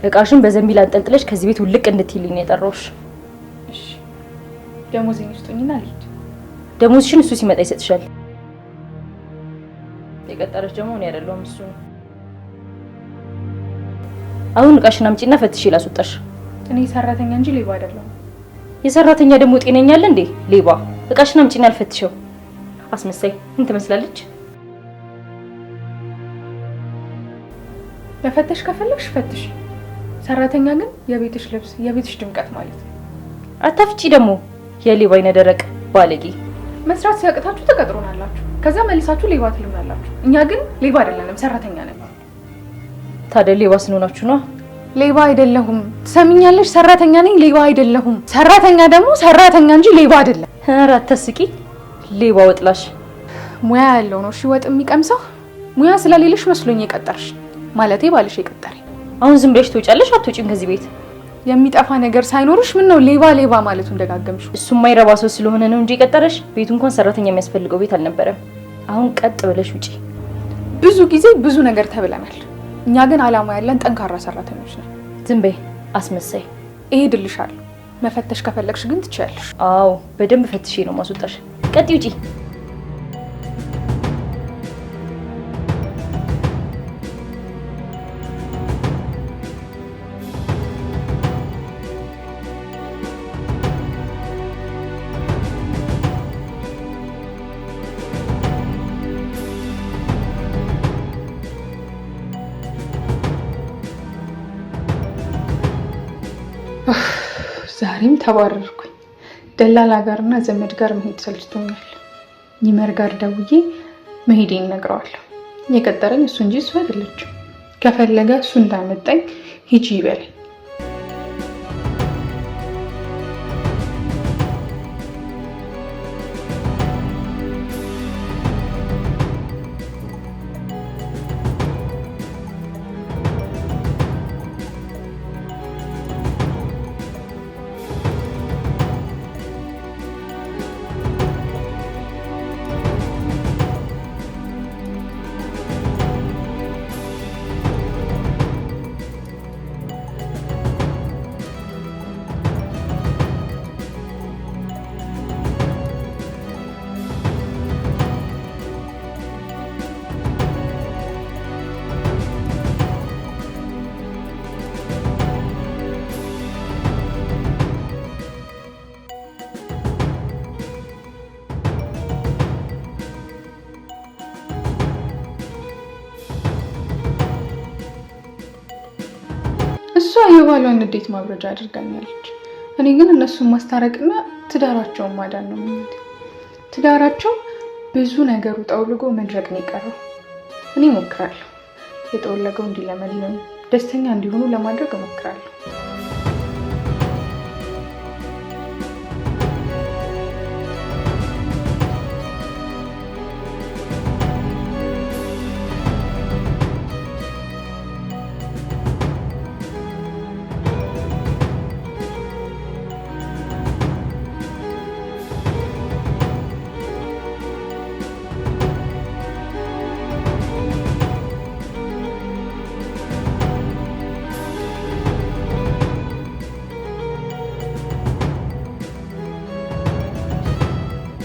እቃሽን በዘንቢል አንጠልጥለሽ ከዚህ ቤት ውልቅ እንድትይልኝ ነው የጠራሁሽ። እሺ ደሞዜን ስጡኝና ልሂድ። ደሞዝሽን እሱ ሲመጣ ይሰጥሻል። የቀጠረሽ ደግሞ እኔ አይደለሁም እሱ ነው። አሁን እቃሽን አምጪና ፈትሽ ላስወጣሽ። እኔ ሰራተኛ እንጂ ሌባ አይደለሁም። የሰራተኛ ደግሞ ጤነኛ አለ እንዴ? ሌባ። እቃሽን አምጪና አልፈትሽው። አስመሳይ ምን ትመስላለች? መፈተሽ ከፈለግሽ ፈትሽ። ሰራተኛ ግን የቤትሽ ልብስ የቤትሽ ድምቀት ማለት ነው። አታፍጪ ደግሞ የሌባ አይነ ደረቅ ባለጌ። መስራት ሲያቅታችሁ ተቀጥሮናላችሁ፣ ከዛ መልሳችሁ ሌባ ትሉናላችሁ። እኛ ግን ሌባ አይደለንም፣ ሰራተኛ ነን። ታዲያ ሌባ ስለሆናችሁ ነው? ሌባ አይደለሁም። ትሰሚኛለሽ? ሰራተኛ ነኝ፣ ሌባ አይደለሁም። ሰራተኛ ደግሞ ሰራተኛ እንጂ ሌባ አይደለም። ኧረ አታስቂ። ሌባ ወጥላሽ ሙያ ያለው ነው። እሺ ወጥ የሚቀምሰው ሙያ ስለሌለሽ መስሎኝ የቀጠርሽ ማለቴ ባልሽ የቀጠረኝ። አሁን ዝም ብለሽ ትወጫለሽ አትወጪም ከዚህ ቤት? የሚጠፋ ነገር ሳይኖርሽ ምን ነው ሌባ ሌባ ማለቱን ደጋገምሽ? እሱ የማይረባ ሰው ስለሆነ ነው እንጂ የቀጠረሽ። ቤቱ እንኳን ሰራተኛ የሚያስፈልገው ቤት አልነበረም። አሁን ቀጥ ብለሽ ውጪ። ብዙ ጊዜ ብዙ ነገር ተብለናል። እኛ ግን አላማ ያለን ጠንካራ ሰራተኞች ነን። ዝም በይ አስመሳይ። እሄድልሻለሁ። መፈተሽ ከፈለግሽ ግን ትችያለሽ። አዎ በደንብ ፈትሼ ነው ማስወጣሽ። ቀጥ ውጪ። ዛሬም ተባረርኩኝ። ደላላ ጋርና ዘመድ ጋር መሄድ ሰልችቶኛል። ይመር ጋር ደውዬ መሄዴን እነግረዋለሁ። የቀጠረኝ እሱ እንጂ እሱ አይደለችም። ከፈለገ እሱ እንዳመጣኝ ሂጂ ይበለኝ። እሷ የባሏን ንዴት ማብረጃ አድርጋኛለች። እኔ ግን እነሱን ማስታረቅና ትዳራቸውን ማዳን ነው ማለት። ትዳራቸው ብዙ ነገሩ ጠውልጎ መድረቅ ነው የቀረው። እኔ እሞክራለሁ። የጠወለገው እንዲለመልም ደስተኛ እንዲሆኑ ለማድረግ እሞክራለሁ።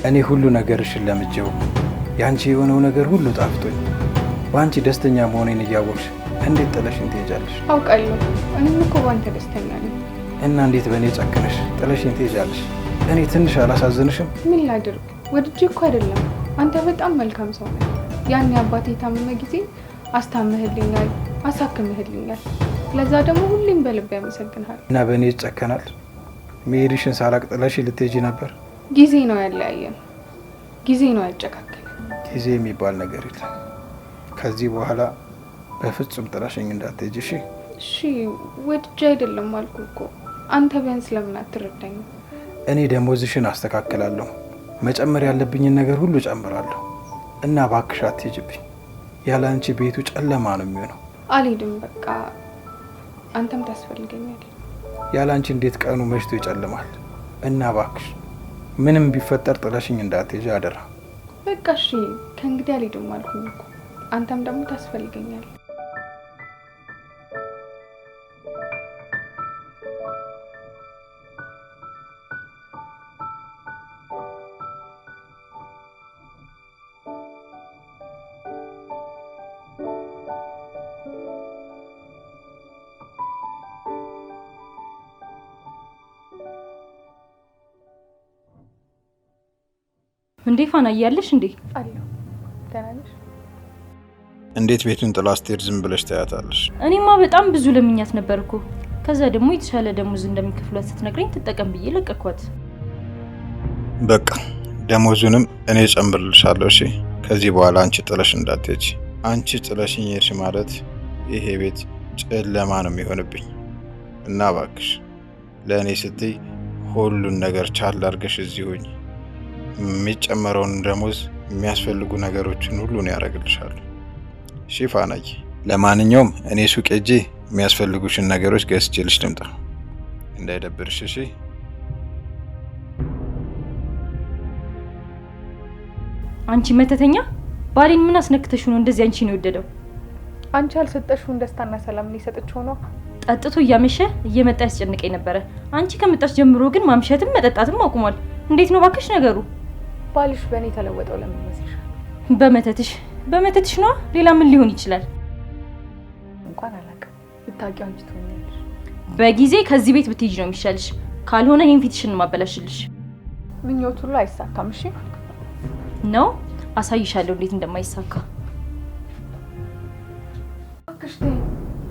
እኔ ሁሉ ነገርሽን ለምጄው ያንቺ የሆነው ነገር ሁሉ ጣፍጦኝ ባንቺ ደስተኛ መሆኔን እያወቅሽ እንዴት ጥለሽኝ ትሄጃለሽ? አውቃለሁ። እኔም እኮ ባንተ ደስተኛ ነኝ። እና እንዴት በእኔ ጨክነሽ ጥለሽኝ ትሄጃለሽ? እኔ ትንሽ አላሳዝንሽም? ምን ላድርግ? ወድጄ እኮ አይደለም። አንተ በጣም መልካም ሰው ነህ። ያኔ አባቴ የታመመ ጊዜ አስታመህልኛል፣ አሳክምህልኛል። ለዛ ደግሞ ሁሌም በልቤ ያመሰግንሃል። እና በእኔ ይጨከናል? መሄድሽን ሳላቅ ጥለሽኝ ልትሄጂ ነበር? ጊዜ ነው ያለያየን። ጊዜ ነው ያጨካከለ። ጊዜ የሚባል ነገር የለም። ከዚህ በኋላ በፍጹም ጥለሽኝ እንዳትሄጂ እሺ? እሺ ወድጄ አይደለም አልኩ እኮ። አንተ ቢያንስ ለምን አትረዳኝም? እኔ ደሞዝሽን አስተካክላለሁ፣ መጨመር ያለብኝን ነገር ሁሉ ጨምራለሁ። እና እባክሽ አትሄጂብኝ። ያለ አንቺ ቤቱ ጨለማ ነው የሚሆነው። አልሄድም በቃ። አንተም ታስፈልገኛለህ። ያለ አንቺ እንዴት ቀኑ መሽቶ ይጨልማል? እና እባክሽ ምንም ቢፈጠር ጥለሽኝ እንዳትሄጂ አደራ። በቃ እሺ ከእንግዲህ አልሄድም አልኩኝ እኮ። አንተም ደግሞ ታስፈልገኛለህ። እንዴ ፋና እያለሽ እንዴ? አለሁ። ደህና ነሽ? እንዴት ቤቱን ጥላ ስትሄድ ዝም ብለሽ ታያታለሽ? እኔማ በጣም ብዙ ለምኛት ነበር እኮ። ከዛ ደግሞ የተሻለ ደሞዝ እንደሚከፍሏት ስትነግረኝ ትጠቀም ብዬ ለቀኳት። በቃ ደሞዙንም እኔ ጨምርልሻለሁ። እሺ ከዚህ በኋላ አንቺ ጥለሽ እንዳትሄጂ። አንቺ ጥለሽኝ ሄድሽ ማለት ይሄ ቤት ጨለማ ነው የሚሆንብኝ እና እባክሽ ለእኔ ስትይ ሁሉን ነገር ቻል አድርገሽ እዚህ ሁኚ። የሚጨመረውን ደሞዝ የሚያስፈልጉ ነገሮችን ሁሉ ነው ያደርግልሻለሁ። እሺ ፋናዬ፣ ለማንኛውም እኔ ሱቅ ሄጄ የሚያስፈልጉሽን ነገሮች ገዝቼልሽ ልምጣ፣ እንዳይደብርሽ። እሺ አንቺ መተተኛ፣ ባሌን ምን አስነክተሽ ነው እንደዚህ አንቺ ነው የወደደው? አንቺ ያልሰጠሽውን ደስታና ሰላም ነው የሰጠችው ነው። ጠጥቶ እያመሸ እየመጣ ያስጨንቀኝ ነበረ። አንቺ ከመጣሽ ጀምሮ ግን ማምሸትም መጠጣትም አቁሟል። እንዴት ነው ባክሽ ነገሩ? ባልሽ በእኔ ተለወጠው ለምን ይመስልሻል? በመተትሽ ነው። ሌላ ምን ሊሆን ይችላል? እንኳን አላውቅም። ብታውቂው አንቺ ትሆኛለሽ። በጊዜ ከዚህ ቤት ብትሄጂ ነው የሚሻልሽ። ካልሆነ ይሄን ፊትሽን ማበላሽልሽ። ምኞቱ ሁሉ አይሳካም። እሺ ነው፣ አሳይሻለሁ እንዴት እንደማይሳካ።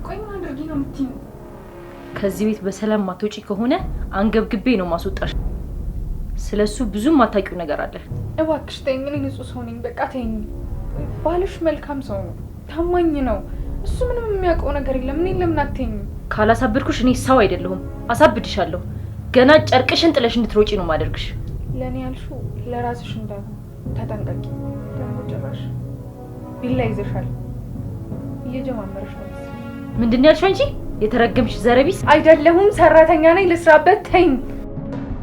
ቆይ ምን አድርጊ ነው የምትይኝ? ከዚህ ቤት በሰላም ማትወጪ ከሆነ አንገብግቤ ነው ማስወጣሽ። ስለሱ ብዙም ማታውቂው ነገር አለ። እባክሽ ተይኝ። እኔ ንጹህ ሰው ነኝ። በቃ ተይኝ። ባልሽ መልካም ሰው ነው፣ ታማኝ ነው። እሱ ምንም የሚያውቀው ነገር የለም። እኔን ለምን አትይኝ? ካላሳብድኩሽ እኔ ሰው አይደለሁም። አሳብድሻለሁ። ገና ጨርቅሽን ጥለሽ እንድትሮጪ ነው ማደርግሽ። ለእኔ ያልሽው ለራስሽ እንዳይሆን ተጠንቀቂ። ደግሞ ጭራሽ ቢላ ይዘሻል። እየጀማመረሽ ነው። ምንድን ያልሽው አንቺ? የተረገምሽ ዘረቢስ። አይደለሁም፣ ሰራተኛ ነኝ። ልስራበት። ተይኝ።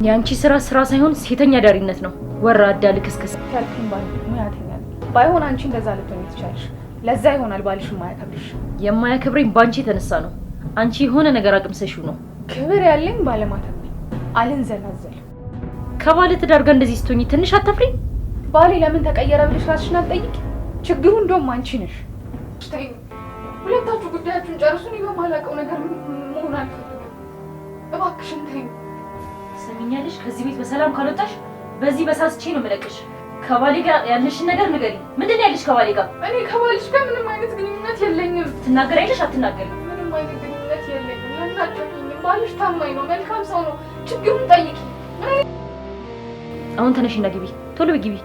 የአንቺ ስራ ሳይሆን ሴተኛ ዳሪነት ነው። ወራዳ ልክስክስ። ያልኩኝ ባል ሙያተኛ ነኝ። ባይሆን አንቺ እንደዛ ልትሆኚ ትችያለሽ። ለዛ ይሆናል ባልሽ የማያከብርሽ። የማያከብረኝ ባንቺ የተነሳ ነው። አንቺ የሆነ ነገር አቅምሰሽው ነው። ክብር ያለኝ ባለማተብ ነኝ። አልንዘላዘልም። ከባለ ትዳር ጋር እንደዚህ ስትሆኚ ትንሽ አታፍሪ? ባሌ ለምን ተቀየረ ብለሽ ራስሽን አትጠይቂ። ችግሩ እንደውም አንቺ ነሽ። ተይኝ። ሁለታችሁ ጉዳያችሁን ጨርሱ። እኔ በማላውቀው ነገር መሆን አልፈልግም። እባክሽን ተይኝ። ሰሚኛለሽ? ከዚህ ቤት በሰላም ካልወጣሽ በዚህ በሳስቼ ነው የምለቅሽ። ከባሌ ጋር ያለሽን ነገር ንገሪ። ምንድን ነው ያለሽ ከባሌ ጋር? እኔ ከባልሽ ጋር ምንም አይነት ግንኙነት የለኝም። ትናገሪያለሽ አትናገሪ? ምንም አይነት ግንኙነት የለኝም። ለናጨኝ። ባልሽ ታማኝ ነው፣ መልካም ሰው ነው። ችግሩን ጠይቂ። አሁን ተነሽና ግቢ፣ ቶሎ ግቢ።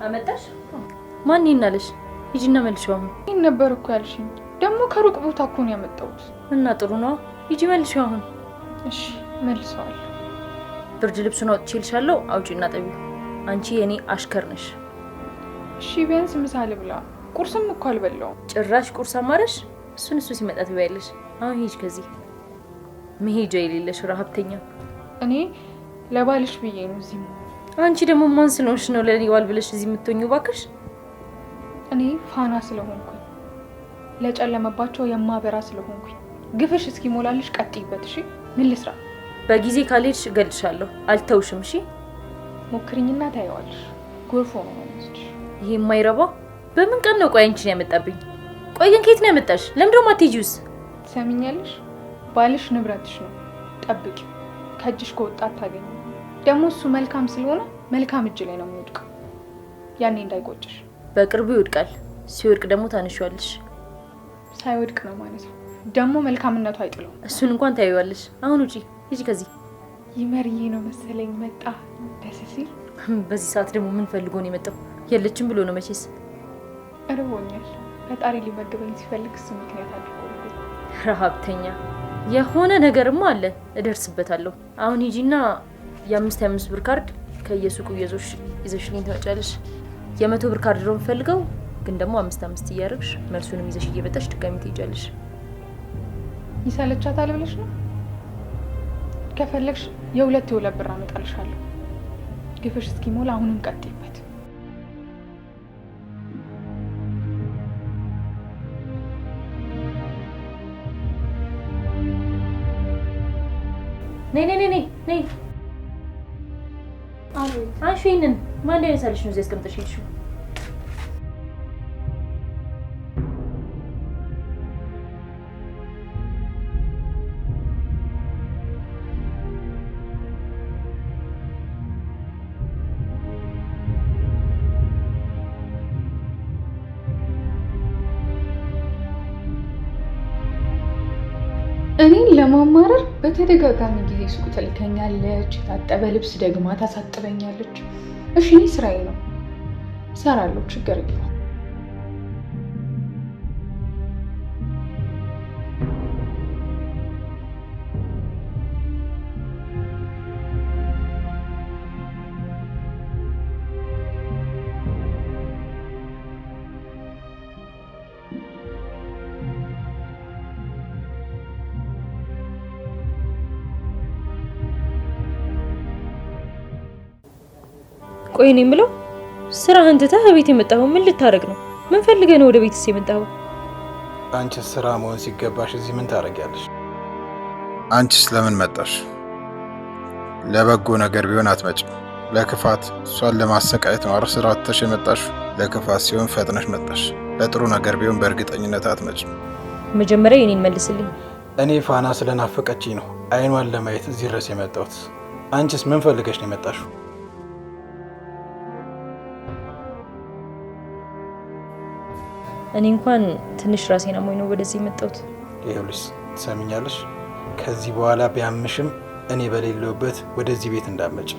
አመጣሽ? ማን ይናለሽ? ሂጂና መልሽው። አሁን ይሄን ነበር እኮ ያልሽኝ። ደግሞ ከሩቅ ቦታ እኮ ነው ያመጣሁት። እና ጥሩ ነው። ሂጂ መልሽው አሁን። እሺ መልሰዋል። ብርድ ልብሱን አውጥቼልሻለሁ፣ አውጪና ጠቢው። አንቺ የኔ አሽከር ነሽ። እሺ ቢያንስ ምሳ ልብላ። ቁርስም እኮ አልበላውም። ጭራሽ ቁርስ አማረሽ? እሱ ሲመጣ ትበያለሽ። አሁን ሂጅ ከዚህ። መሄጃ የሌለሽ ረሀብተኛ። እኔ ለባልሽ ብዬ ነው እዚህ። አንቺ ደግሞ ማን ስለሆንሽ ነው ለኔ ዋል ብለሽ እዚህ የምትሆኚው? እባክሽ እኔ ፋና ስለሆንኩኝ፣ ለጨለመባቸው የማበራ ስለሆንኩኝ። ግፍሽ እስኪሞላልሽ ቀጥይበት። እሺ ምን ልስራ? በጊዜ ካልሄድሽ እገልሻለሁ። አልተውሽም። እሺ ሞክሪኝና ታየዋለሽ። ጎርፎ ነው ማለት። ይሄ የማይረባ በምን ቀን ነው? ቆይ አንቺን ያመጣብኝ። ቆይ ግን ከየት ነው ያመጣሽ? ለምን ደግሞ አትሄጂውስ? ትሰሚኛለሽ? ባልሽ ንብረትሽ ነው። ጠብቂው። ከእጅሽ ከወጣ አታገኙ። ደግሞ እሱ መልካም ስለሆነ መልካም እጅ ላይ ነው የሚወድቀው። ያኔ እንዳይቆጭሽ። በቅርቡ ይወድቃል። ሲወድቅ ደግሞ ታነሺዋለሽ። ሳይወድቅ ነው ማለት ነው። ደግሞ መልካምነቱ አይጥለው። እሱን እንኳን ታይዋለሽ። አሁን ውጪ፣ ሂጂ ከዚህ። ይመርዬ ነው መሰለኝ መጣ። ደስ ሲል። በዚህ ሰዓት ደግሞ ምን ፈልጎ ነው የመጣው? የለችም ብሎ ነው መቼስ። እርቦኛል። ፈጣሪ ሊመግበኝ ሲፈልግ እሱ ምክንያት አድርጎ ረሀብተኛ። የሆነ ነገርማ አለ፣ እደርስበታለሁ። አሁን ሂጂና የ5 ብር ካርድ ከየሱቁ ይዘሽልኝ ትመጫለሽ። የ100 ብር ካርድ ነው የምፈልገው፣ ግን ደግሞ 5 እያደረግሽ መልሱንም ይዘሽ እየመጣሽ ድጋሚ ትሄጃለሽ። ይሰለቻታል ብለሽ ነው? ከፈለግሽ የ2 ብር አመጣልሻለሁ። ግፍሽ እስኪሞላ አሁንም ቀጥይበት። ነይ አንሺንን ማን ያነሳልሽ ነው? እዚህ አስቀምጠሽ ሄድሽው? እኔን ለማማረር በተደጋጋሚ ጊዜ ሱቅ ትልከኛለች። የታጠበ ልብስ ደግማ ታሳጥበኛለች። እሺ እኔ ስራዬ ነው፣ እሰራለሁ፣ ችግር የለውም። ቆይ እኔ የምለው ስራህን ትተህ ቤት የመጣኸው ምን ልታረግ ነው? ምን ፈልገህ ነው ወደ ቤትስ የመጣኸው? አንቺ ስራ መሆን ሲገባሽ እዚህ ምን ታረጊያለሽ? አንቺስ ለምን መጣሽ? ለበጎ ነገር ቢሆን አትመጭም። ለክፋት እሷን ለማሰቃየት ነው ስራ ትተሽ የመጣሽ። ለክፋት ሲሆን ፈጥነሽ መጣሽ። ለጥሩ ነገር ቢሆን በእርግጠኝነት አትመጭም። መጀመሪያ የኔን መልስልኝ። እኔ ፋና ስለናፈቀችኝ ነው አይኗን ለማየት እዚህ ድረስ የመጣሁት። አንቺስ ምን ፈልገሽ ነው የመጣሽው? እኔ እንኳን ትንሽ ራሴን አሞኝ ነው ወደዚህ የመጣሁት። ይኸውልሽ ትሰሚኛለሽ? ከዚህ በኋላ ቢያምሽም እኔ በሌለውበት ወደዚህ ቤት እንዳትመጪ።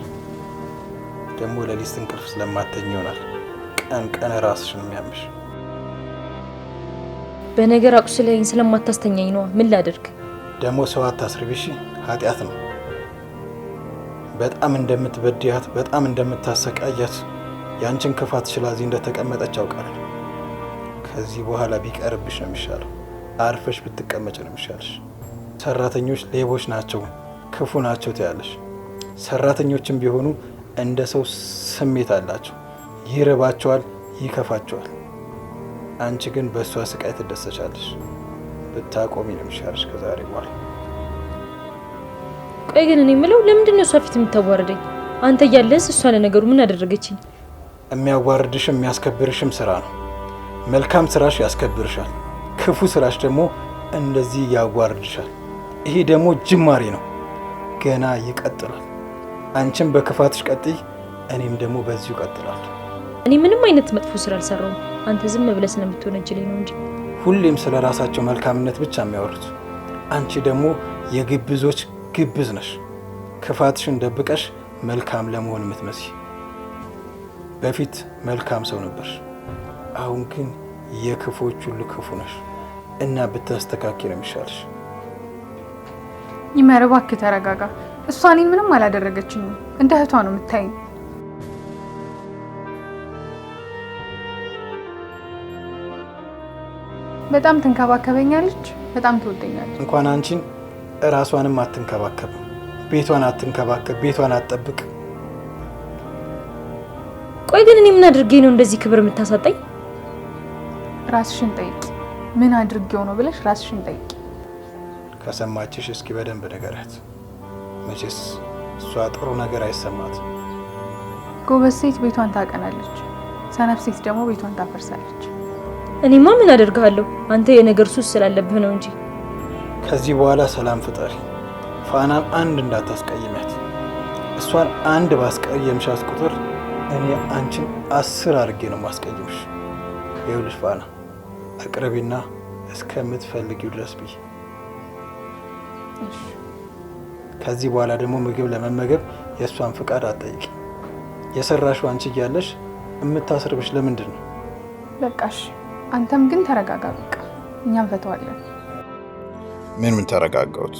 ደግሞ ለሊት እንቅልፍ ስለማተኝ ይሆናል ቀን ቀን ራስሽን የሚያምሽ። በነገር አቁስለኝ ስለማታስተኛኝ ነው። ምን ላደርግ? ደግሞ ሰው አታስርቢሽ፣ ኃጢአት ነው። በጣም እንደምትበድያት በጣም እንደምታሰቃያት ያንቺን ክፋት ችላ እዚህ እንደተቀመጠች አውቃለሁ። ከዚህ በኋላ ቢቀርብሽ ነው የሚሻለው። አርፈሽ ብትቀመጭ ነው የሚሻልሽ። ሰራተኞች ሌቦች ናቸው፣ ክፉ ናቸው ትያለሽ። ሰራተኞችም ቢሆኑ እንደ ሰው ስሜት አላቸው። ይርባቸዋል፣ ይከፋቸዋል። አንቺ ግን በእሷ ስቃይ ትደሰቻለሽ። ብታቆሚ ነው የሚሻልሽ ከዛሬ በኋላ። ቆይ ግን እኔ የምለው ለምንድን ነው እሷ ፊት የምታዋርደኝ? አንተ እያለህስ እሷ ለነገሩ ምን አደረገችኝ? የሚያዋርድሽም የሚያስከብርሽም ስራ ነው። መልካም ስራሽ ያስከብርሻል፣ ክፉ ስራሽ ደግሞ እንደዚህ ያዋርድሻል። ይሄ ደግሞ ጅማሬ ነው፣ ገና ይቀጥላል። አንቺም በክፋትሽ ቀጥይ፣ እኔም ደግሞ በዚሁ እቀጥላለሁ። እኔ ምንም አይነት መጥፎ ስራ አልሰራሁም። አንተ ዝም ብለህ ስለምትወነጅለኝ ነው እንጂ። ሁሌም ስለ ራሳቸው መልካምነት ብቻ የሚያወሩት። አንቺ ደግሞ የግብዞች ግብዝ ነሽ። ክፋትሽን ደብቀሽ መልካም ለመሆን የምትመስይ። በፊት መልካም ሰው ነበርሽ፣ አሁን ግን የክፎች ሁሉ ክፉ ነሽ እና ብታስተካኪ ነው የሚሻልሽ። ይመር እባክህ ተረጋጋ። እሷ እኔን ምንም አላደረገችኝም። እንደ እህቷ ነው የምታይኝ። በጣም ትንከባከበኛለች፣ በጣም ትወደኛለች። እንኳን አንቺን እራሷንም አትንከባከብም። ቤቷን አትንከባከብ፣ ቤቷን አትጠብቅ። ቆይ ግን እኔ ምን አድርጌ ነው እንደዚህ ክብር የምታሳጣኝ? ራስሽን ጠይቂ። ምን አድርጌው ነው ብለሽ ራስሽን ጠይቂ። ከሰማችሽ እስኪ በደንብ ንገሪያት። መቼስ እሷ ጥሩ ነገር አይሰማትም። ጎበዝ ሴት ቤቷን ታቀናለች፣ ሰነፍ ሴት ደግሞ ቤቷን ታፈርሳለች። እኔማ ምን አደርጋለሁ? አንተ የነገር ሱስ ስላለብህ ነው እንጂ። ከዚህ በኋላ ሰላም ፍጠሪ። ፋናን አንድ እንዳታስቀይሚያት። እሷን አንድ ባስቀየምሻት ቁጥር እኔ አንቺን 10 አድርጌ ነው ማስቀየምሽ። ይኸውልሽ ፋና አቅርቢና እስከምትፈልጊው ድረስ ብይ። ከዚህ በኋላ ደግሞ ምግብ ለመመገብ የእሷን ፍቃድ አትጠይቂ። የሰራሽው አንቺ እያለሽ የምታስርብሽ ለምንድን ነው? በቃሽ። አንተም ግን ተረጋጋ። በቃ እኛም ፈተዋለን። ምን ተረጋጋሁት?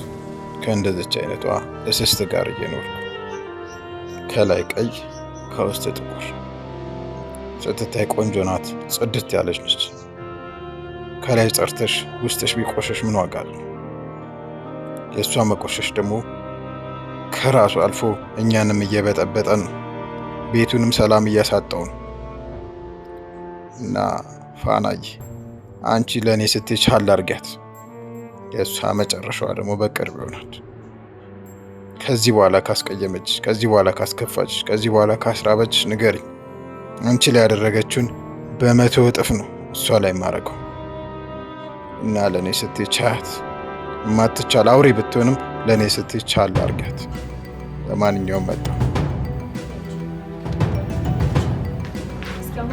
ከእንደዚች አይነቷ እስስት ጋር እየኖርኩ ከላይ ቀይ ከውስጥ ጥቁር። ስትታይ ቆንጆ ናት፣ ጽድት ያለች ነች። ከላይ ጸርተሽ ውስጥሽ ቢቆሸሽ ምን ዋጋ አለው? የእሷ መቆሸሽ ደግሞ ከራሱ አልፎ እኛንም እየበጠበጠን ነው፣ ቤቱንም ሰላም እያሳጣው ነው። እና ፋናዬ አንቺ ለእኔ ስትይ ቻል አድርጊያት። የእሷ መጨረሻዋ ደግሞ በቅርብ ይሆናል። ከዚህ በኋላ ካስቀየመችሽ፣ ከዚህ በኋላ ካስከፋችሽ፣ ከዚህ በኋላ ካስራበችሽ ንገሪኝ። አንቺ ላይ ያደረገችውን በ100 እጥፍ ነው እሷ ላይ የማደርገው። እና ለእኔ ስትይ ቻያት። የማትቻል አውሬ ብትሆንም ለእኔ ስትይ ቻል አድርጊያት። ለማንኛውም መጣ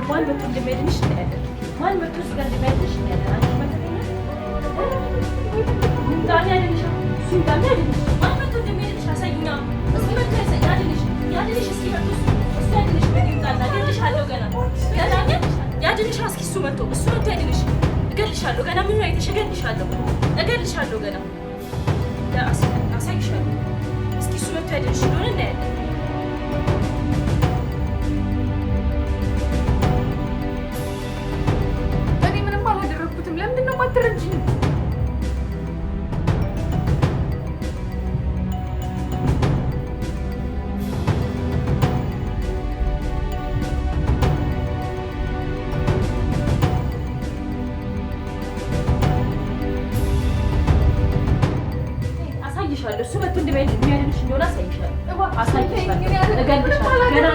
ማን መጥቶ እንደሚያድንሽ እናያለን። ማን መጥቶ እዚህ ጋር እንደሚያድንሽ እናያለን። አንቺ ማን መጥቶ እንደሚያድንሽ አሳይኛ። እስኪ መጥቶ ያድንሽ እስኪ መጥቶ እሱ ያድንሽ። በጊምጣና እገልሻለሁ። ገና ያድንሽ። እስኪ እሱ መጥቶ ያድንሽ። እገልሻለሁ። ገና ምን አይተሽ እገልሻለሁ። ገና አሳይሻለሁ። እስኪ እሱ መጥቶ ያድንሽ እንደሆነ እናያለን። አትረጂኝ። አሳይሻለሁ። እሱ መጥቶ እንደሚያድንሽ እንደሆነ አሳይሻለሁ። እገልሻለሁ። ገና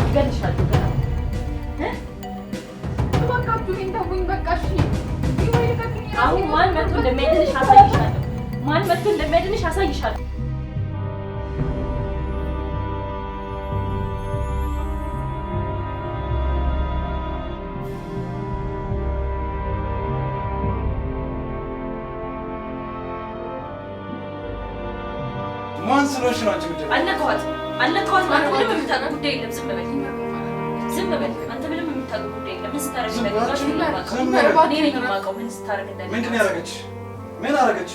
እገልሻለሁ። ገና አሁን ማን መጥቶ እንደሚያድንሽ አሳይሻለሁ። ማን ስለሆንሽ ነው አንቺ? አልነካኋት። አንተ ምንም የምታውቀው ጉዳይ የለም። ዝም በል። አንተ ምንም የምታውቀው ጉዳይ የለም። ምን ስታረግ እንደገባሽ እኔ ነኝ የማውቀው። ምን ስታረግ እንደገባሽ። ምንድን ነው ያደረገች? ምን አደረገች?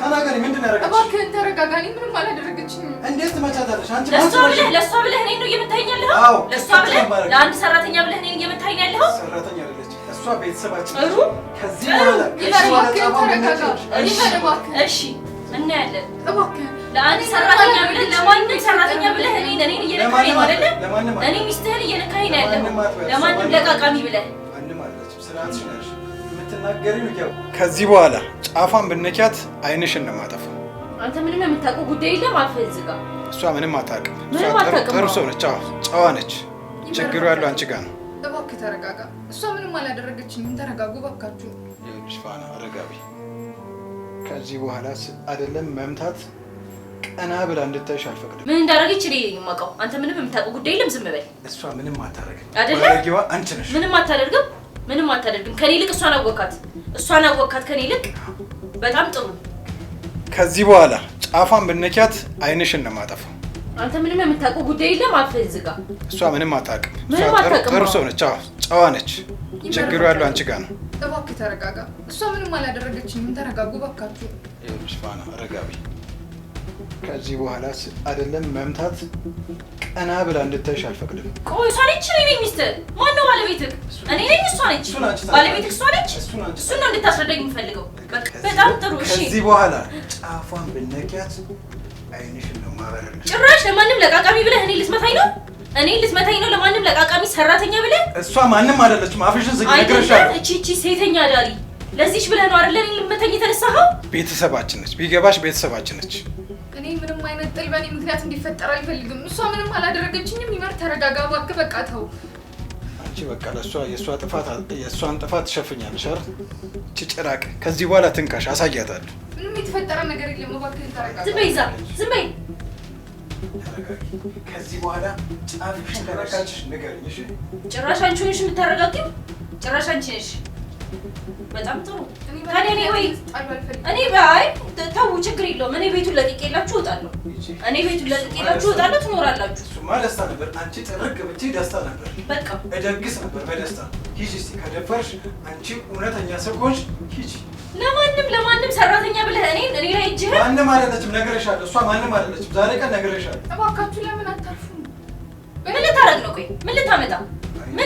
ተናገሪ። ምንድን ነው ያደረገች? እባክህን ተረጋጋ። እኔ ምንም አላደረገችኝም። እንዴት ትመቻታለሽ? አንቺ ለእሷ ብለህ እኔን ነው እየመታኸኝ ያለኸው? ለእሷ ብለህ ለአንድ ሰራተኛ ብለህ እኔን እየመታኸኝ ያለኸው? ሰራተኛ አይደለች እሷ፣ ቤተሰባችን። ከዚህ በኋላ እሺ እናያለን። ለአንድ ሰራተኛ ብለህ ለማንም ሰራተኛ ብለህ እኔን እየነካኸኝ ነው አይደለ? እኔ ሚስትህን እየነካኸኝ ነው ያለኸው። ለማንም ለቃቃሚ ብለህ ከዚህ በኋላ ጫፏን ብነኪያት ዓይንሽን ነው የማጠፋው። አንተ ምንም የምታውቀው ጉዳይ የለም። አልፈህ እዚህ ጋር። እሷ ምንም አታውቅም። ጥሩ ሰው ነች፣ ጨዋ ነች። ችግሩ ያለው አንቺ ጋር ነው። እባክህ ተረጋጋ። እሷ ምንም አላደረገችኝም። ተረጋጉ እባካችሁ። ይኸውልሽ ፋና አረጋቢ፣ ከዚህ በኋላ አይደለም መምታት ቀና ብላ እንድታይሽ አልፈቅድም። ምን እንዳደረገች እኔ ነኝ የማውቀው። አንተ ምንም የምታውቀው ጉዳይ የለም። ዝም በል። እሷ ምንም አታደርግም አይደለ? ባለጌዋ አንቺ ነሽ። ምንም አታደርግም። ከኔ ይልቅ እሷን አወካት። ከኔ ይልቅ በጣም ጥሩ። ከዚህ በኋላ ጫፏን ብነኪያት ዓይንሽን ነው የማጠፋው። አንተ ምንም የምታውቀው ጉዳይ የለም። አልፈህ እዚህ ጋር። እሷ ምንም አታውቅም። ጥሩ ሰው ነች፣ ጨዋ ነች። ችግሩ ያለው አንቺ ጋር ነው። እባክህ ተረጋጋ። እሷ ምንም አላደረገችኝም። ተረጋጉ እባካችሁ። ይኸውልሽ ፋና አረጋቢ፣ ከዚህ በኋላ አይደለም መምታት ቀና ብላ እንድታይሽ አልፈቅድም። ቆይ እሷ ነች? እኔ ነኝ ሚስትህ? ማነው ባለቤትህ? እኔ ነኝ። እሷ ነች ባለቤትህ? እሷ ነች? እሱን ነው እንድታስረዳኝ የምፈልገው። በጣም ጥሩ። እሺ ከዚህ በኋላ ጫፏን ብነኪያት ዓይንሽን ነው የማበረልሽ። ጭራሽ ለማንም ለቃቃሚ ብለህ እኔ ልትመታኝ ነው? ለማንም ለቃቃሚ ሰራተኛ ብለህ? እሷ ማንም አይደለችም። አፍሽን ዝግ ነግሬሻለሁ። እቺ ሴተኛ ዳሪ ለዚህች ብለህ ነው አይደል እኔ ልትመታኝ የተነሳኸው? ቤተሰባችን ነች፣ ቢገባሽ ቤተሰባችን ነች። እኔ ምንም አይነት ጥል በእኔ ምክንያት እንዲፈጠር አልፈልግም። እሷ ምንም አላደረገችኝም። ይመር ተረጋጋ እባክህ። በቃ ተው። አንቺ በቃ የእሷን ጥፋት ትሸፍኛለሽ አይደል? እቺ ጭራቅ ከዚህ በኋላ ትንካሽ፣ አሳያታለሁ። ምንም የተፈጠረ ነገር የለም። እባክህ ተረጋጋ። ዝም በይ። ከዚህ በኋላ ጫፍሽን ከነካችሽ ንገሪኝ እሺ? ጭራሽ አንቺ ነሽ የምታረጋጊው? ጭራሽ አንቺ ነሽ። በጣም ጥሩ። እኔ ባይ ተው፣ ችግር የለውም። እኔ ቤቱን ለቅቄላችሁ እወጣለሁ። ትኖራላችሁ። እሱማ ደስታ ነበር። አንቺ ጥርቅ ብትይ ደስታ ነበር። በቃ እደግስ ነበር በደስታ። ሂጂ እስኪ ከደፈርሽ፣ አንቺ እውነተኛ ሰው ከሆንሽ ሂጂ። ለማንም ሰራተኛ ብለህ እኔ ላይ እጅህ ማንም አይደለችም ነግሬሻለሁ። እሷ ማንም አይደለችም። ዛሬ ቀን ነግሬሻለሁ። እባካችሁ ለምን አታርፉም? ምን ልታረግ ነው? ቆይ ምን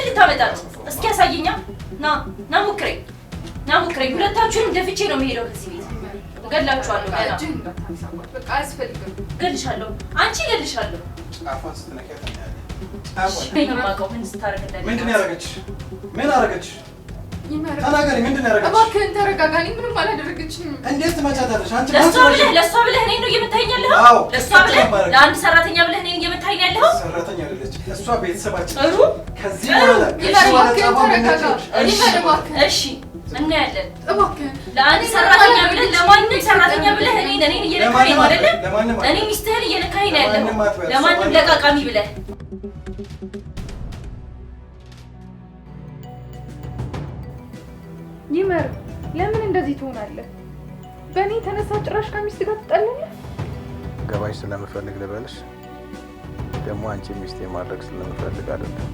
ልታመጣ እስኪ ያሳየኛ። ና ሞክረኝ፣ ሁለታችሁንም ደፍቼ ነው የምሄደው ከዚህ ቤት። እገላችኋለሁ። በቃ አያስፈልግም። እገልሻለሁ፣ አንቺ እገልሻለሁ። ጫፏን ስትነኪያት ምን ስታረግ እንዳለ ምንድን ነው ያደረገችሽ? ምን አደረገች? ተናገሪ። ምንድን ነው ያደረገችሽ? እባክህን ተረጋጋ። እኔ ምንም አላደረገችኝም። እንዴት ትመቻታለሽ? አንቺ ለእሷ ብለህ እኔን ነው እየመታኸኝ ያለኸው? አዎ፣ ለእሷ ብለህ ለአንድ ሰራተኛ ብለህ እኔን እየመታኸኝ ያለኸው? ሰራተኛ አይደለችም እሷ፣ ቤተሰባችን። ጥሩ። ከዚህ በኋላ እሺ እናያለን። ለአንድ ሰራተኛ ብለህ ለማንም ሰራተኛ ብለህ እኔን እየነካኸኝ ነው አይደለ? እኔ ሚስትህን እየነካኸኝ ነው ያለኸው። ለማንም ለቃቃሚ ብለህ ይመር፣ ለምን እንደዚህ ትሆናለህ? በእኔ የተነሳ ጭራሽ ከሚስት ጋር ትጣላለህ? ገባሽ ስለምፈልግ ልበልሽ? ደግሞ አንቺ ሚስቴ ማድረግ ስለምፈልግ አይደለም።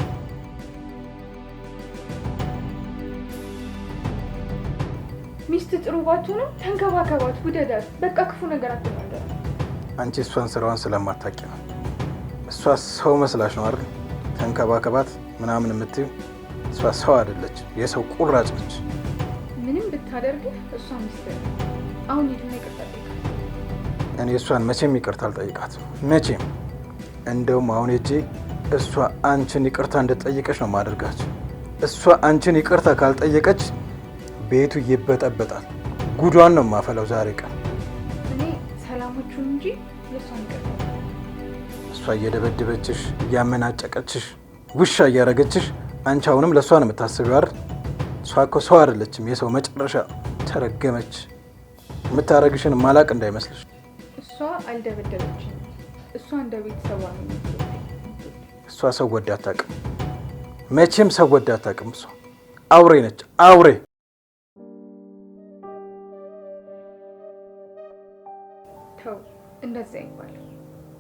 ሚስት ጥሩ ባትሆንም ተንከባከባት፣ ውደዳት። በቃ ክፉ ነገር አትናገር። አንቺ እሷን ስራዋን ስለማታውቂ ነው። እሷ ሰው መስላሽ ነው አይደል? ተንከባከባት ምናምን የምትይው። እሷ ሰው አይደለችም፣ የሰው ቁራጭ ነች። ምንም ብታደርግህ እሷ ሚስት ነው። አሁን ሂድና ይቅርታ ጠይቃት። እኔ እሷን መቼም ይቅርታ አልጠይቃትም፣ መቼም። እንደውም አሁን ሄጄ እሷ አንቺን ይቅርታ እንድትጠይቀች ነው ማደርጋችሁ። እሷ አንቺን ይቅርታ ካልጠየቀች ቤቱ ይበጠበጣል። ጉዷን ነው ማፈላው ዛሬ ቀን። እኔ ሰላሞቹን እንጂ የእሷን ይቅርታ። እሷ እየደበደበችሽ፣ እያመናጨቀችሽ፣ ውሻ እያረገችሽ፣ አንቺ አሁንም ለእሷ ነው የምታስቢው አይደል? እሷ እኮ ሰው አይደለችም፣ የሰው መጨረሻ ተረገመች። የምታረግሽን ማላቅ እንዳይመስልሽ። እሷ አልደበደበችም። እሷ እንደ ቤተሰቧ ነው። እሷ ሰው ወዳ አታውቅም፣ መቼም ሰው ወዳ አታውቅም። እሷ አውሬ ነች፣ አውሬ። ተው፣ እንደዚያ አይባልም።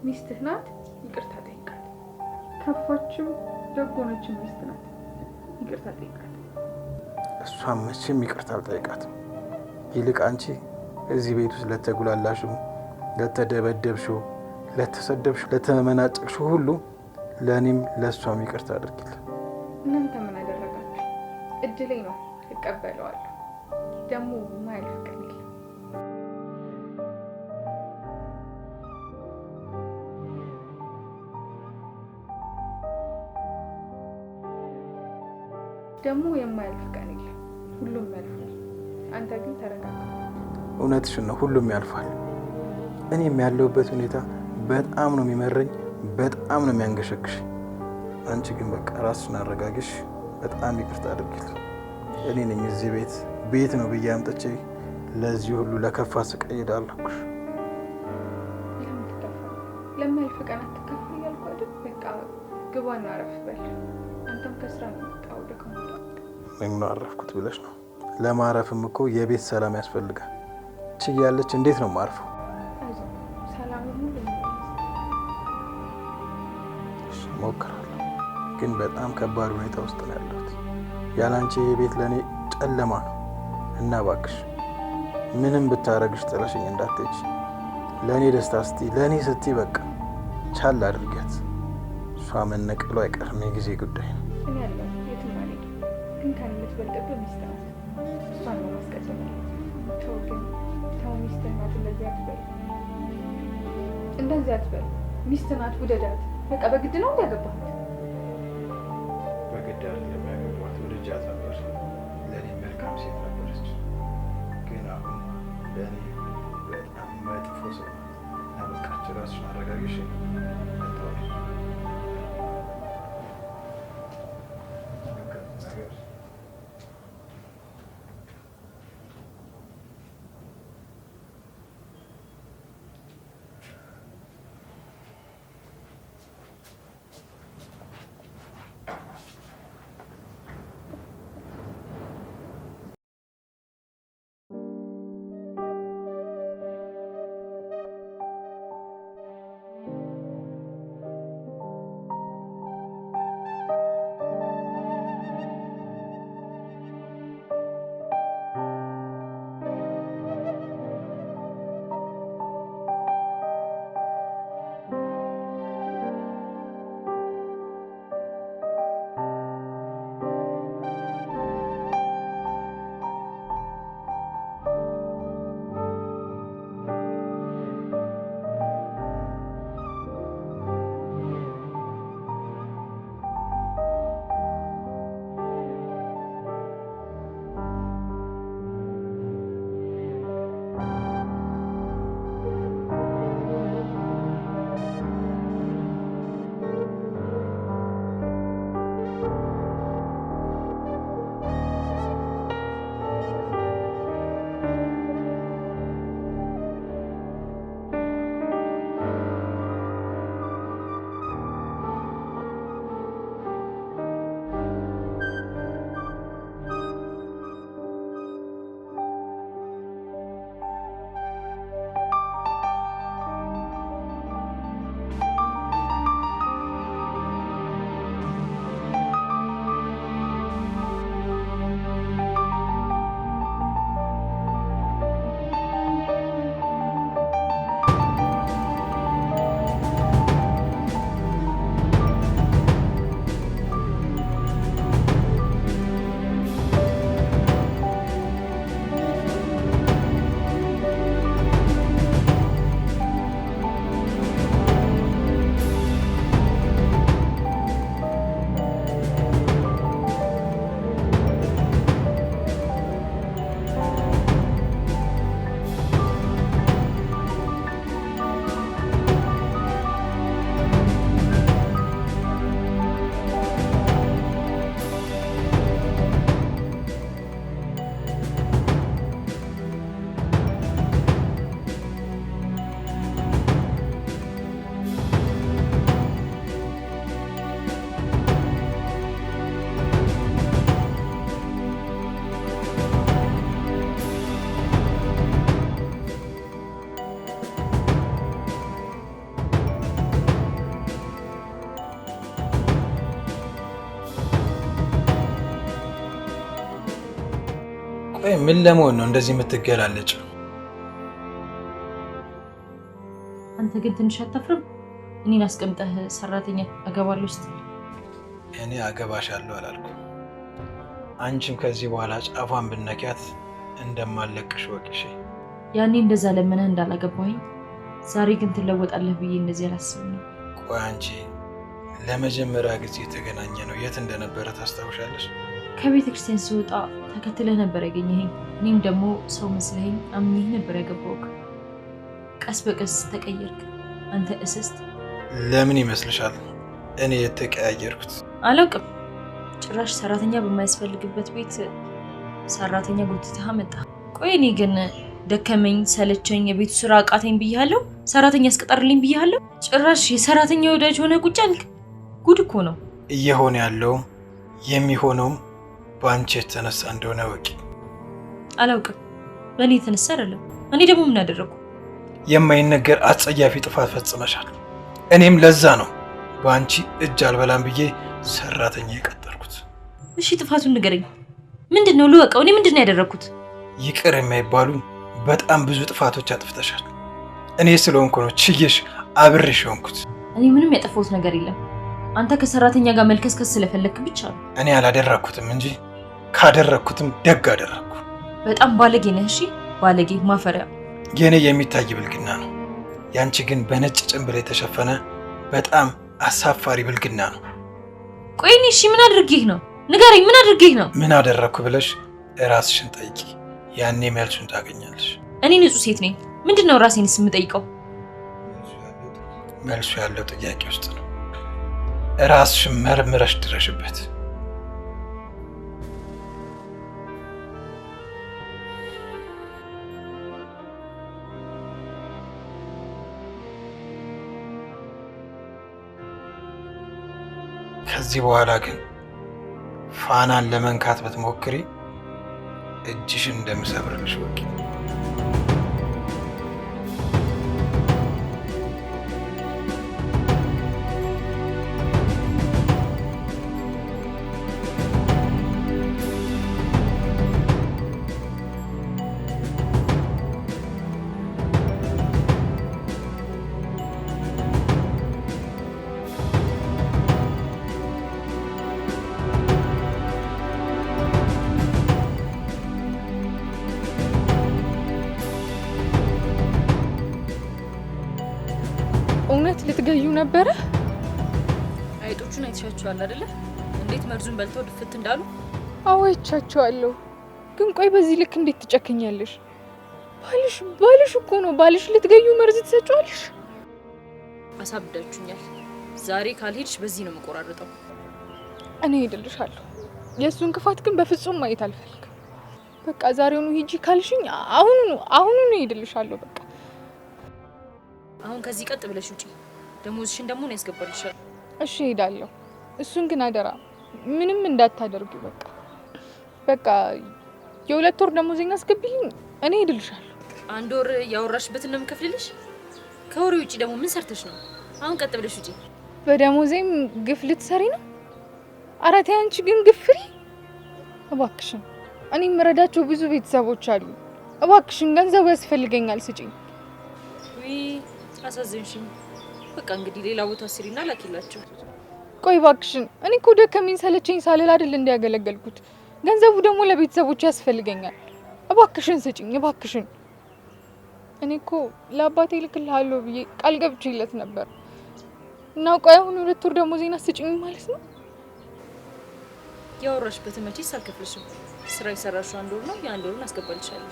ሚስትህ ናት፣ ይቅርታ ጠይቃት። ከፋችም ደጎነችም ሚስት ናት፣ ይቅርታ ጠይቃት። እሷ መቼም ይቅርታ አልጠይቃትም። ይልቅ አንቺ እዚህ ቤት ውስጥ ለተጉላላሽው፣ ለተደበደብሽው፣ ለተሰደብሽው፣ ለተመናጨቅሽው ሁሉ ለእኔም ለእሷም ይቅርታ አድርጊልን። እናንተ ምን አደረጋችሁ? እድሌ ነው፣ እቀበለዋለሁ። ደግሞ ማያልፍ ቀን የለም። ደግሞ የማያልፍ ቀን የለም። ሁሉም ያልፋል። አንተ ግን ተረጋጋ። እውነትሽን ነው፣ ሁሉም ያልፋል። እኔም ያለሁበት ሁኔታ በጣም ነው የሚመረኝ፣ በጣም ነው የሚያንገሸግሽ። አንቺ ግን በቃ ራስሽን አረጋግሽ። በጣም ይቅርታ አድርጊልኝ። እኔ ነኝ እዚህ ቤት ነው ብዬ አምጥቼ ለዚህ ሁሉ ለከፋ ስቃይ ዳረኩሽ። ለማያልፍ ቀን አትከፋ እያልኩ አይደል? በቃ ግባና አረፍ በል። አንተም ከስራ ነው የመጣው፣ ደክሞሃል። ምን ነው አረፍኩት ብለሽ ነው? ለማረፍም እኮ የቤት ሰላም ያስፈልጋል። ችያለች። እንዴት ነው ማርፈው? ሞክራለሁ፣ ግን በጣም ከባድ ሁኔታ ውስጥ ነው ያለሁት። ያላንቺ የቤት ለእኔ ጨለማ ነው እና እባክሽ ምንም ብታረግሽ ጥለሽኝ እንዳትሄጂ። ለእኔ ደስታ ስቲ፣ ለእኔ ስቲ በቃ ቻል አድርጊያት። እሷ መነቀሉ አይቀርም፣ የጊዜ ጉዳይ ነው። እኔ ያለው የትም አልሄድም፣ ግን ከእኔ የምትበልጥብህ ሚስት ናት። እሷን ነው ማስቀደም ያለብህ። ተው ግን ተው፣ ሚስት ናት። እንደዚህ አትበል። ሚስት ናት፣ ውደዳት። በቃ በግድ ነው እንዲያገባህ? በግድ አይደለም ያገባኋት፣ ወድጃት ነበር። ለእኔ መልካም ሴት ነበረች፣ ግን አሁን ለእኔ በጣም መጥፎ ሰው ናት። በቃች። እራስሽን አረጋግሽ። ምን ለመሆን ነው እንደዚህ የምትገላለጭው? አንተ ግን ትንሽ አታፍርም? እኔን አስቀምጠህ ሰራተኛ አገባለሁ ስትል እኔ አገባሻለሁ አላልኩም። አንቺም ከዚህ በኋላ ጫፏን ብነኪያት እንደማለቅሽ ወቅሽ። ያኔ እንደዛ ለምነህ እንዳላገባኝ ዛሬ ግን ትለወጣለህ ብዬ እንደዚህ አላስብም ነው። ቆይ አንቺ ለመጀመሪያ ጊዜ የተገናኘ ነው የት እንደነበረ ታስታውሻለሽ? ከቤተ ክርስቲያን ስወጣ ተከትለህ ነበር ያገኘኸኝ። እኔም ደግሞ ሰው መስለኸኝ አምኜህ ነበር ያገባሁህ። ቀስ በቀስ ተቀየርክ አንተ እስስት። ለምን ይመስልሻል እኔ የተቀያየርኩት? አላውቅም። ጭራሽ ሰራተኛ በማያስፈልግበት ቤት ሰራተኛ ጎትተህ መጣ። ቆይ እኔ ግን ደከመኝ ሰለቸኝ የቤቱ ስራ አቃተኝ ብያለሁ? ሰራተኛ አስቀጠርልኝ ብያለሁ? ጭራሽ የሰራተኛ ወዳጅ ሆነ ቁጭ አልክ። ጉድ እኮ ነው እየሆነ ያለውም የሚሆነውም በአንቺ የተነሳ እንደሆነ ወቂ። አላውቅም። በእኔ የተነሳ አይደለም። እኔ ደግሞ ምን አደረኩ? የማይነገር አጸያፊ ጥፋት ፈጽመሻል። እኔም ለዛ ነው በአንቺ እጅ አልበላም ብዬ ሰራተኛ የቀጠርኩት። እሺ ጥፋቱን ንገረኝ። ምንድነው ልወቀው? እኔ ምንድነው ያደረኩት? ይቅር የማይባሉ በጣም ብዙ ጥፋቶች አጥፍተሻል። እኔ ስለሆንኩ ነው ችዬሽ አብሬሽ ሆንኩት። እኔ ምንም ያጠፋሁት ነገር የለም። አንተ ከሰራተኛ ጋር መልከስከስ ስለፈለክ ብቻ ነው። እኔ አላደረኩትም እንጂ ካደረኩትም ደግ አደረኩ። በጣም ባለጌ ነህ። እሺ ባለጌ ማፈሪያ። የኔ የሚታይ ብልግና ነው። ያንቺ ግን በነጭ ጭንብል የተሸፈነ በጣም አሳፋሪ ብልግና ነው። ቆይ እኔ እሺ ምን አድርጌህ ነው? ንገረኝ፣ ምን አድርጌህ ነው? ምን አደረኩ ብለሽ ራስሽን ጠይቂ። ያኔ መልሱን ታገኛለሽ። እኔ ንጹህ ሴት ነኝ። ምንድነው ራሴንስ የምጠይቀው? መልሱ ያለው ጥያቄ ውስጥ ነው። ራስሽን መርምረሽ ድረሽበት። ከዚህ በኋላ ግን ፋናን ለመንካት ብትሞክሪ እጅሽን እንደምሰብርልሽ ወቂ። እውነት ልትገዩ ነበረ? አይጦቹን አይተሻቸዋል አይደለ? እንዴት መርዙን በልተው ድፍት እንዳሉ። አዎ አይቻቸዋለሁ። ግን ቆይ በዚህ ልክ እንዴት ትጨክኛለሽ? ባልሽ እኮ ነው። ባልሽ ልትገዩ መርዝ ትሰጫለሽ? አሳብዳችሁኛል። ዛሬ ካልሄድሽ በዚህ ነው የምቆራረጠው። እኔ ሄድልሻለሁ። የእሱን ክፋት ግን በፍጹም ማየት አልፈልግም። በቃ ዛሬውኑ ሂጂ ካልሽኝ አሁኑኑ ሄድልሻለሁ። በቃ አሁን ከዚህ ቀጥ ብለሽ ውጪ። ደሞዝሽን ደግሞ ነው ያስገባልሻል። እሺ ሄዳለሁ። እሱን ግን አደራ ምንም እንዳታደርጉ። በቃ የ2 ወር ደሞዝኛ አስገቢልኝ። እኔ ሄድልሻለሁ። 1 ወር ያወራሽበትን ነው የምከፍልልሽ። ከወሬ ውጪ ደግሞ ምን ሰርተሽ ነው? አሁን ቀጥ ብለሽ ውጪ። በደሞዜም ግፍ ልትሰሪ ነው? ኧረ ተይ አንቺ ግን ግፍሪ እባክሽን። እኔ የምረዳቸው ብዙ ቤተሰቦች አሉ። እባክሽን ገንዘቡ ያስፈልገኛል፣ ስጪኝ። አሳዘንሽኝ። በቃ እንግዲህ ሌላ ቦታ ስሪና ላኪላቸው። ቆይ እባክሽን፣ እኔ እኮ ደከመኝ ሰለቸኝ ሳልል አይደል እንዲያገለገልኩት። ገንዘቡ ደግሞ ለቤተሰቦች ያስፈልገኛል። እባክሽን ስጪኝ እባክሽን። እኔ እኮ ለአባቴ ልክልሃለሁ ብዬ ቃል ገብቼለት ነበር እና ቆይ አሁን 2 ወር ደሞዜን ስጪኝ ማለት ነው? ያወራሽበትን መቼስ አልከፍልሽም። ስራ የሰራሽው 1 ወር ነው። የ1 ወሩን አስገባልሻለሁ።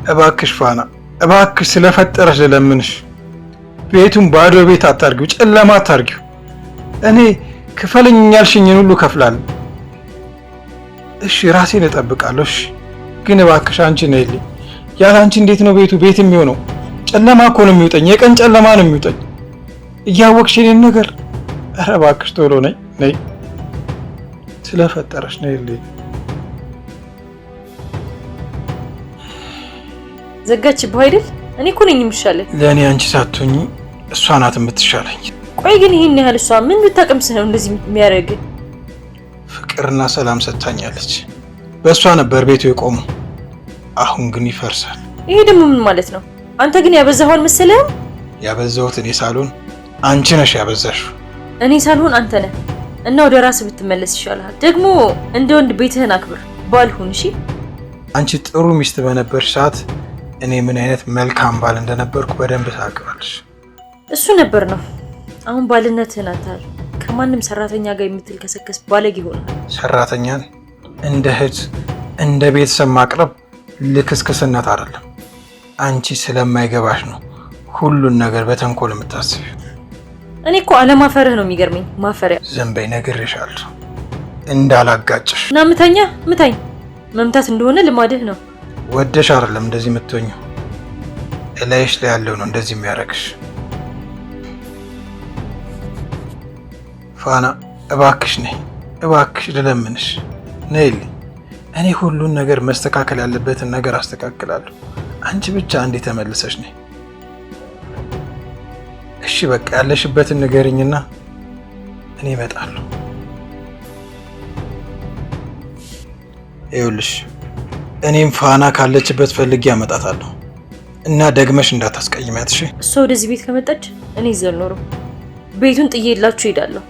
እባክሽ ፋና፣ እባክሽ ስለፈጠረሽ ለምንሽ ቤቱን ባዶ ቤት አታርጊው፣ ጨለማ አታርጊው። እኔ ክፈልኝ ያልሽኝን ሁሉ ከፍላለሁ። እሺ ራሴን እጠብቃለሁ። እሺ ግን እባክሽ አንቺ ነይልኝ። ያለ አንቺ እንዴት ነው ቤቱ ቤት የሚሆነው? ጨለማ እኮ ነው የሚውጠኝ፣ የቀን ጨለማ ነው የሚውጠኝ። እያወቅሽ የኔን ነገር። ኧረ እባክሽ ቶሎ ነይ ነይ፣ ስለፈጠረሽ ነይልኝ። ዘጋችብህ አይደል? እኔ እኮ ነኝ የምሻለኝ። ለእኔ አንቺ ሳትሆኚ እሷ ናት የምትሻለኝ። ቆይ ግን ይሄን ያህል እሷ ምን ብታቀምስ ነው እንደዚህ የሚያደርግ? ፍቅርና ሰላም ሰጥታኛለች። በእሷ ነበር ቤቱ የቆመው። አሁን ግን ይፈርሳል። ይሄ ደግሞ ምን ማለት ነው? አንተ ግን ያበዛኸውን መሰለህ? ያበዛሁት እኔ ሳልሆን አንቺ ነሽ ያበዛሽው። እኔ ሳልሆን አንተ ነህ። እና ወደ ራስህ ብትመለስ ይሻልሃል። ደግሞ እንደ ወንድ ቤትህን አክብር፣ ባልሁን። እሺ አንቺ ጥሩ ሚስት በነበርሽ ሰዓት እኔ ምን አይነት መልካም ባል እንደነበርኩ በደንብ ታውቂዋለሽ። እሱ ነበር ነው። አሁን ባልነትህን አታል። ከማንም ሰራተኛ ጋር የምትልከሰከስ ባለጌ ሆነሃል። ሰራተኛን እንደ እህት እንደ ቤተሰብ ማቅረብ ልክስክስነት አይደለም። አንቺ ስለማይገባሽ ነው ሁሉን ነገር በተንኮል የምታስቢው። እኔ እኮ አለማፈርህ ነው የሚገርመኝ። ማፈሪያ። ዝም በይ፣ ነግሬሻለሁ እንዳላጋጭሽ። እና ምታኝ። መምታት እንደሆነ ልማድህ ነው። ወደሽ አይደለም እንደዚህ የምትሆኚው፣ እላይሽ ላይ ያለው ነው እንደዚህ የሚያደርግሽ። ፋና እባክሽ ነይ፣ እባክሽ ልለምንሽ፣ ነይልኝ። እኔ ሁሉን ነገር መስተካከል ያለበትን ነገር አስተካክላለሁ። አንቺ ብቻ አንዴ ተመልሰሽ ነይ። እሺ በቃ ያለሽበትን ንገሪኝና እኔ እመጣለሁ። ይኸውልሽ እኔም ፋና ካለችበት ፈልጌ አመጣታለሁ እና ደግመሽ እንዳታስቀይሚያት እሺ? እሷ ወደዚህ ቤት ከመጣች እኔ እዚህ አልኖርም። ቤቱን ጥዬላችሁ እሄዳለሁ።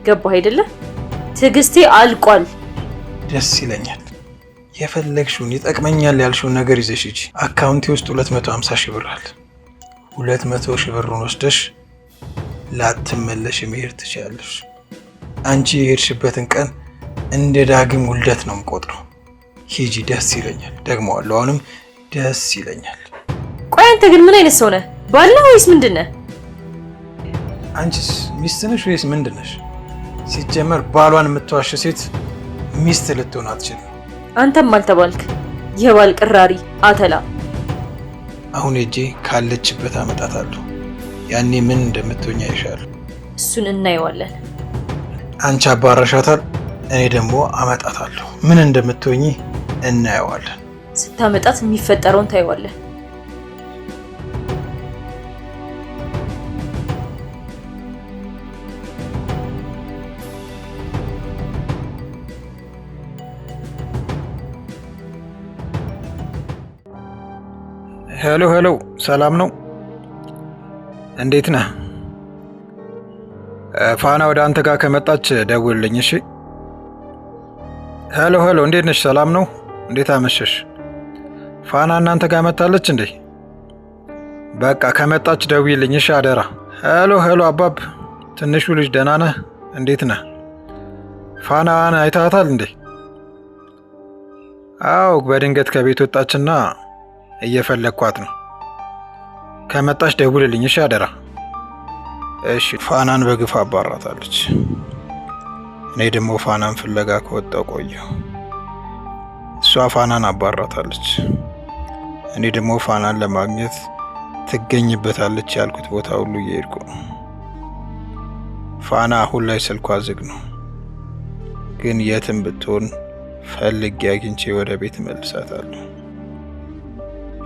ገባህ አይደለ? ትዕግስቴ አልቋል። ደስ ይለኛል። የፈለግሽውን ይጠቅመኛል ያልሽውን ነገር ይዘሽ ሂጂ። አካውንቴ ውስጥ 250 ሺህ ብር አለ። 200 ሺህ ብሩን ወስደሽ ላትመለሽ መሄድ ትችያለሽ። አንቺ የሄድሽበትን ቀን እንደ ዳግም ውልደት ነው የምቆጥረው። ሂጂ፣ ደስ ይለኛል። ደግመዋለሁ፣ አሁንም ደስ ይለኛል። ቆይ አንተ ግን ምን አይነት ሰው ነህ? ባል ነህ ወይስ ምንድን ነህ? አንቺስ ሚስት ነሽ ወይስ ምንድን ነሽ? ሲጀመር ባሏን የምትዋሽ ሴት ሚስት ልትሆን አትችልም። አንተም አልተባልክ የባል ቅራሪ አተላ። አሁን ሄጄ ካለችበት አመጣታለሁ። ያኔ ምን እንደምትሆኝ አይሻለሁ። እሱን እናየዋለን። አንቺ አባረሻታል፣ እኔ ደግሞ አመጣታለሁ። ምን እንደምትሆኝ እናየዋለን። ስታመጣት የሚፈጠረውን ታየዋለን። ሄሎ፣ ሰላም ነው? እንዴት ነህ? ፋና ወደ አንተ ጋር ከመጣች ደውልልኝ እሺ? ሄሎ፣ እንዴት ነሽ? ሰላም ነው? እንዴት አመሸሽ? ፋና እናንተ ጋር መጣለች እንዴ? በቃ ከመጣች ደውልልኝ እሺ? አደራ። ሄሎ አባብ፣ ትንሹ ልጅ ደህና ነህ? እንዴት ነህ? ፋናን አይታታል እንዴ? አዎ፣ በድንገት ከቤት ወጣችና እየፈለግኳት ነው። ከመጣች ደውልልኝ እሺ? አደራ። እሺ። ፋናን በግፍ አባራታለች። እኔ ደግሞ ፋናን ፍለጋ ከወጣሁ ቆየሁ። እሷ ፋናን አባራታለች። እኔ ደግሞ ፋናን ለማግኘት ትገኝበታለች ያልኩት ቦታ ሁሉ እየሄድኩ ነው። ፋና አሁን ላይ ስልኳ ዝግ ነው፣ ግን የትም ብትሆን ፈልጌ አግኝቼ ወደ ቤት እመልሳታለሁ።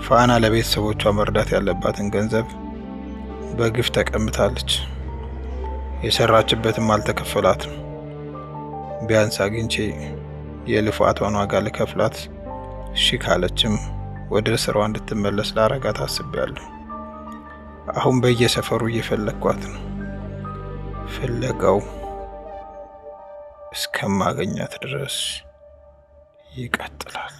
ፋና ለቤተሰቦቿ መርዳት ያለባትን ገንዘብ በግፍ ተቀምታለች። የሰራችበትም አልተከፈላትም። ቢያንስ አግኝቼ የልፋቷን ዋጋ ልከፍላት፣ እሺ ካለችም ወደ ስራዋ እንድትመለስ ላረጋት አስቤያለሁ። አሁን በየሰፈሩ እየፈለግኳት ነው። ፍለጋው እስከማገኛት ድረስ ይቀጥላል።